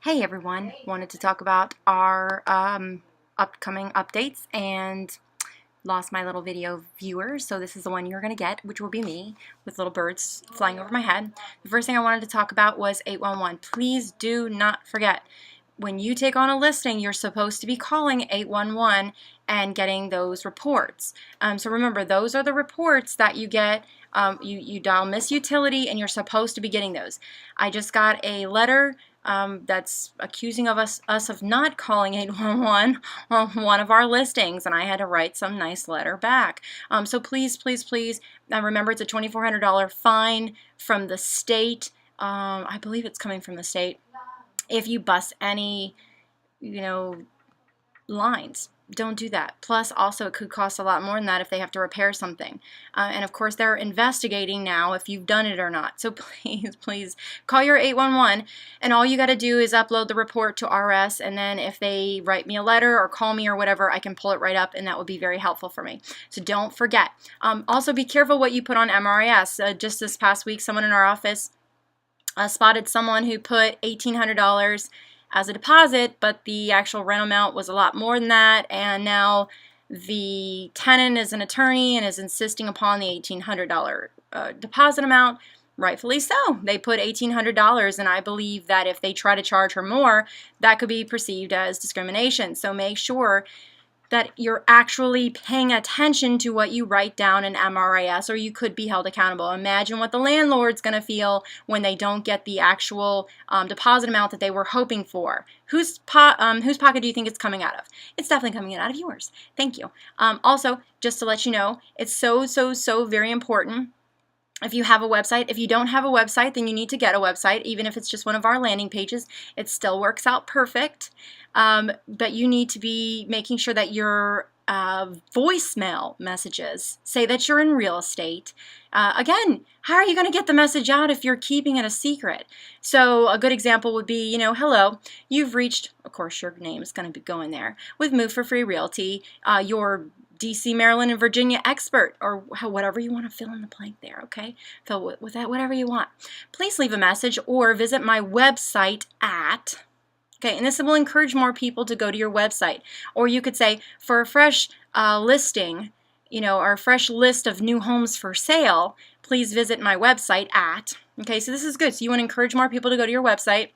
Hey everyone, wanted to talk about our upcoming updates and lost my little video viewers, so this is the one you're going to get, which will be me with little birds flying over my head. The first thing I wanted to talk about was 811. Please do not forget, when you take on a listing, you're supposed to be calling 811 and getting those reports. So remember, those are the reports that you get. You dial Miss Utility and you're supposed to be getting those. I just got a letter that's accusing us of not calling 811 on one of our listings, and I had to write some nice letter back. So please, please, please, remember it's a $2,400 fine from the state. I believe it's coming from the state. If you bust any, lines, don't do that. Plus, also, it could cost a lot more than that if they have to repair something. And of course, they're investigating now if you've done it or not. So please, please call your 811, and all you got to do is upload the report to RS, and then if they write me a letter or call me or whatever, I can pull it right up, and that would be very helpful for me. So don't forget. Also, be careful what you put on MRIS. Just this past week, someone in our office spotted someone who put $1,800 as a deposit, but the actual rent amount was a lot more than that, and now the tenant is an attorney and is insisting upon the $1,800 deposit amount. Rightfully so. They put $1,800, and I believe that if they try to charge her more, that could be perceived as discrimination. So make sure that you're actually paying attention to what you write down in MRIS, or you could be held accountable. Imagine what the landlord's going to feel when they don't get the actual deposit amount that they were hoping for. Whose pocket do you think it's coming out of? It's definitely coming out of yours. Thank you. Also, just to let you know, it's so very important. If you have a website, if you don't have a website, then you need to get a website. Even if it's just one of our landing pages, it still works out perfect. But you need to be making sure that your voicemail messages say that you're in real estate. Again, how are you going to get the message out if you're keeping it a secret? So a good example would be, hello, you've reached, of course your name is going to be going there, with Move for Free Realty, your DC, Maryland, and Virginia expert, or whatever you want to fill in the blank there, okay? Fill with that whatever you want. Please leave a message or visit my website at, okay, and this will encourage more people to go to your website. Or you could say, for a fresh listing, or a fresh list of new homes for sale, please visit my website at, okay, so this is good. So you want to encourage more people to go to your website.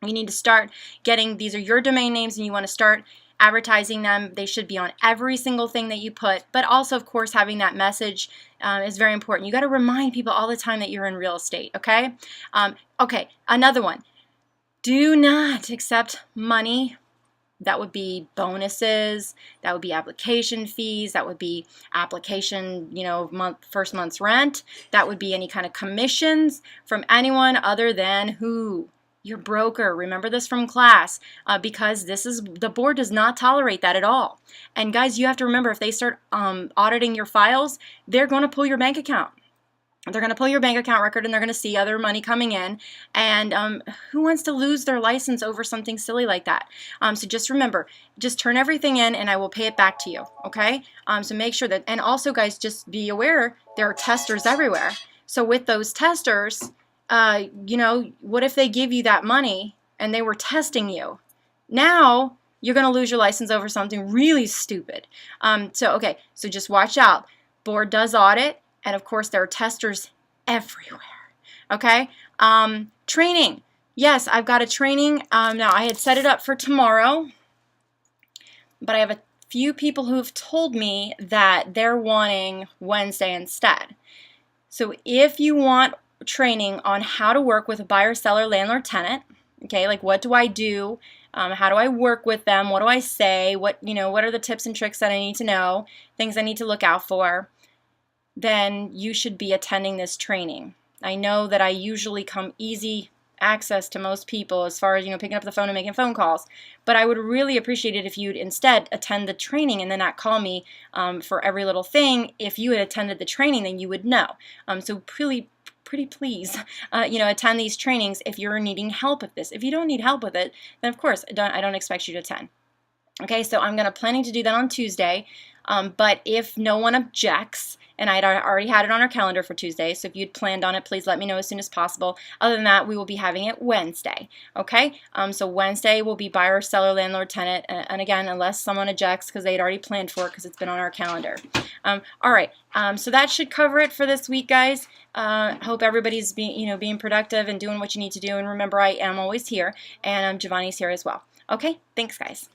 You need to start getting, these are your domain names, and you want to start advertising them. They should be on every single thing that you put, but also, of course, having that message is very important. You got to remind people all the time that you're in real estate, okay? Okay, another one. Do not accept money. That would be bonuses, that would be application fees, that would be application, first month's rent, that would be any kind of commissions from anyone other than who? Your broker. Remember this from class, because the board does not tolerate that at all. And guys, you have to remember, if they start auditing your files, they're going to pull your bank account. They're going to pull your bank account record, and they're going to see other money coming in. And who wants to lose their license over something silly like that? So just remember, just turn everything in, and I will pay it back to you. Okay? So make sure that, and also guys, just be aware there are testers everywhere. So with those testers, what if they give you that money and they were testing you? Now you're going to lose your license over something really stupid. So just watch out. Board does audit, and of course there are testers everywhere. Okay? Training. Yes, I've got a training. Now I had set it up for tomorrow, but I have a few people who have told me that they're wanting Wednesday instead. So if you want training on how to work with a buyer, seller, landlord, tenant, okay, like what do I do, how do I work with them, what do I say, what are the tips and tricks that I need to know, things I need to look out for, then you should be attending this training. I know that I usually come easy access to most people as far as picking up the phone and making phone calls, but I would really appreciate it if you'd instead attend the training and then not call me for every little thing. If you had attended the training, then you would know. So pretty please, attend these trainings if you're needing help with this. If you don't need help with it, then of course I don't expect you to attend. Okay, so I'm planning to do that on Tuesday, but if no one objects and I'd already had it on our calendar for Tuesday, so if you'd planned on it, please let me know as soon as possible. Other than that, we will be having it Wednesday, okay? So Wednesday will be buyer, seller, landlord, tenant, and again, unless someone ejects because they'd already planned for it because it's been on our calendar. All right, so that should cover it for this week, guys. Hope everybody's being productive and doing what you need to do, and remember, I am always here, and Giovanni's here as well. Okay, thanks, guys.